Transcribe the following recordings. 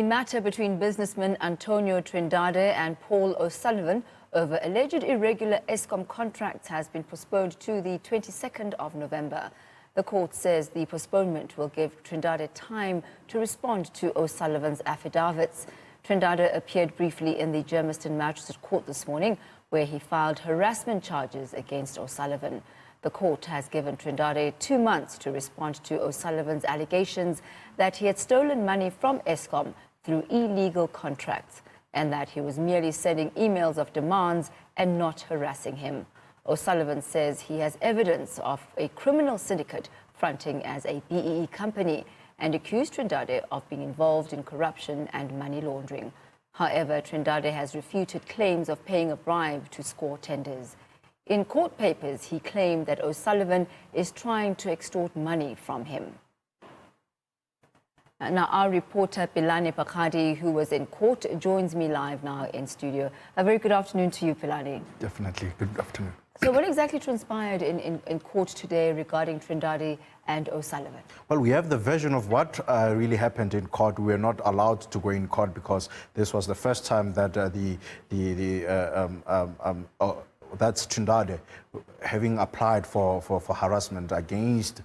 The matter between businessmen Antonio Trindade and Paul O'Sullivan over alleged irregular Eskom contracts has been postponed to the 22nd of November. The court says the postponement will give Trindade time to respond to O'Sullivan's affidavits. Trindade appeared briefly in the Germiston Magistrate Court this morning, where he filed harassment charges against O'Sullivan. The court has given Trindade 2 months to respond to O'Sullivan's allegations that he had stolen money from Eskom through illegal contracts and that he was merely sending emails of demands and not harassing him. O'Sullivan says he has evidence of a criminal syndicate fronting as a BEE company and accused Trindade of being involved in corruption and money laundering. However, Trindade has refuted claims of paying a bribe to score tenders. In court papers, he claimed that O'Sullivan is trying to extort money from him. Now, our reporter Pelane Phakgadi, who was in court, joins me live now in studio. A very good afternoon to you, Pelane. Definitely, good afternoon. So what exactly transpired in court today regarding Trindade and O'Sullivan? Well, we have the version of what really happened in court. We were not allowed to go in court because this was the first time that that's Trindade having applied for harassment against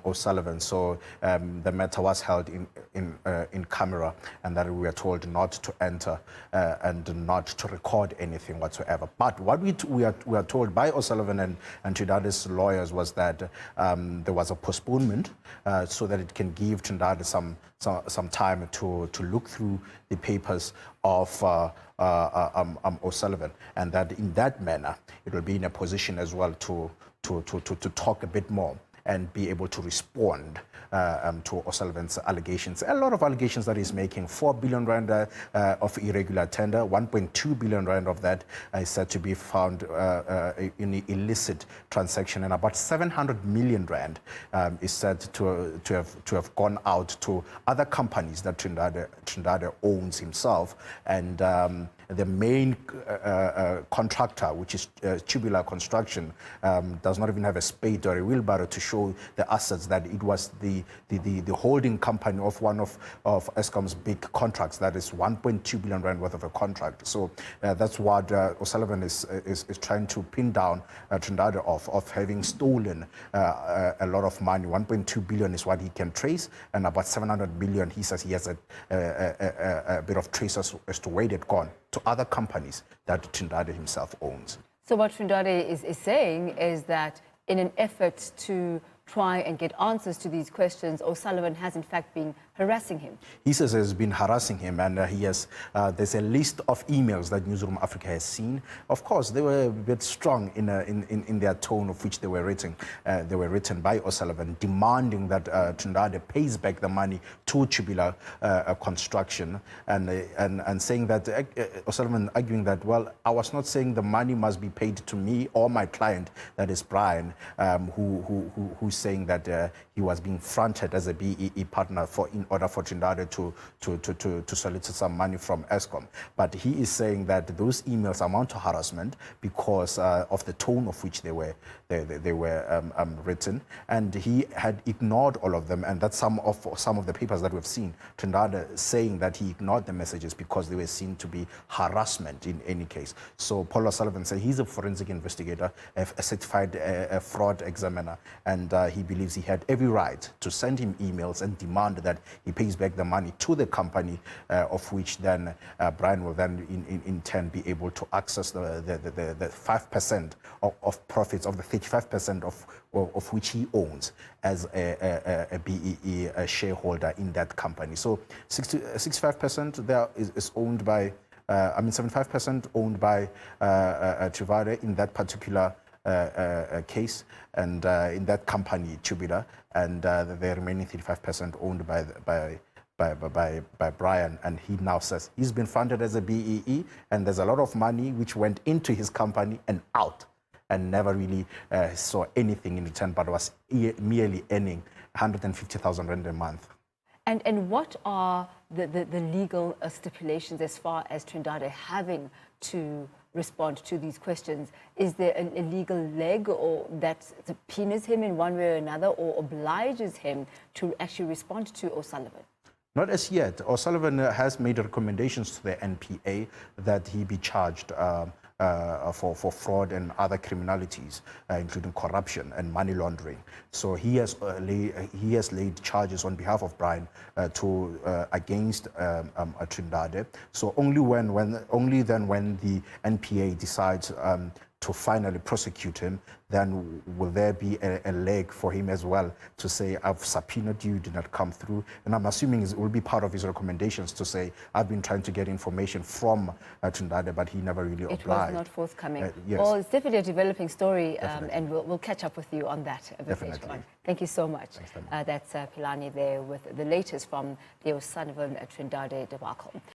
O'Sullivan. So the matter was held in camera, and that we were told not to enter and not to record anything whatsoever. But what we are told by O'Sullivan and Trindade's lawyers was that there was a postponement so that it can give Trindade some time to look through the papers of O'Sullivan, and that in that manner it will be in a position as well to talk a bit more and be able to respond to O'Sullivan's allegations. A lot of allegations that he's making. 4 billion rand of irregular tender, 1.2 billion rand of that is said to be found in illicit transaction, and about 700 million rand is said to have gone out to other companies that Trindade owns himself. And the main contractor, which is Tubular Construction, does not even have a spade or a wheelbarrow to show the assets, that it was the holding company of one of Eskom's big contracts. That is 1.2 billion rand worth of a contract. So that's what O'Sullivan is trying to pin down Trindade of having stolen a lot of money. 1.2 billion is what he can trace, and about 700 billion he says he has a bit of traces as to where it had gone to other companies that Trindade himself owns. So what Trindade is saying is that in an effort to try and get answers to these questions, O'Sullivan has in fact been harassing him. He says he's been harassing him, and there's a list of emails that Newsroom Africa has seen. Of course, they were a bit strong in their tone of which they were written. They were written by O'Sullivan, demanding that Trindade pays back the money to Tubular Construction, and saying that O'Sullivan arguing that, well, I was not saying the money must be paid to me or my client, that is Brian, who's saying that he was being fronted as a BEE partner in order for Trindade to solicit some money from Eskom. But he is saying that those emails amount to harassment because of the tone of which they were written, and he had ignored all of them. And that's some of the papers that we've seen. Trindade saying that he ignored the messages because they were seen to be harassment in any case. So Paul O'Sullivan said he's a forensic investigator, a certified fraud examiner, and he believes he had every right to send him emails and demand that he pays back the money to the company, of which then Brian will then in turn be able to access the 5% of profits of the 35% of which he owns as a BEE shareholder in that company. So 65% there is owned by, 75% owned by Trindade in that particular case, and in that company, Tubular, and the remaining 35% owned by Brian. And he now says he's been funded as a BEE, and there's a lot of money which went into his company and out, and never really saw anything in return, but was merely earning 150,000 rand a month. And what are the legal stipulations as far as Trindade having to respond to these questions? Is there a legal leg or that subpoenas him in one way or another, or obliges him to actually respond to O'Sullivan? Not as yet. O'Sullivan has made recommendations to the NPA that he be charged for fraud and other criminalities, including corruption and money laundering. So he has laid charges on behalf of Brian against Trindade. So only then when the NPA decides to finally prosecute him, then will there be a leg for him as well to say, I've subpoenaed you, did not come through. And I'm assuming it will be part of his recommendations to say, I've been trying to get information from Trindade, but he never really obliged. It was not forthcoming. Yes. Well, it's definitely a developing story, and we'll catch up with you on that a bit later on. Thank you so much. Thanks, that's Pelane there with the latest from the O'Sullivan Trindade debacle.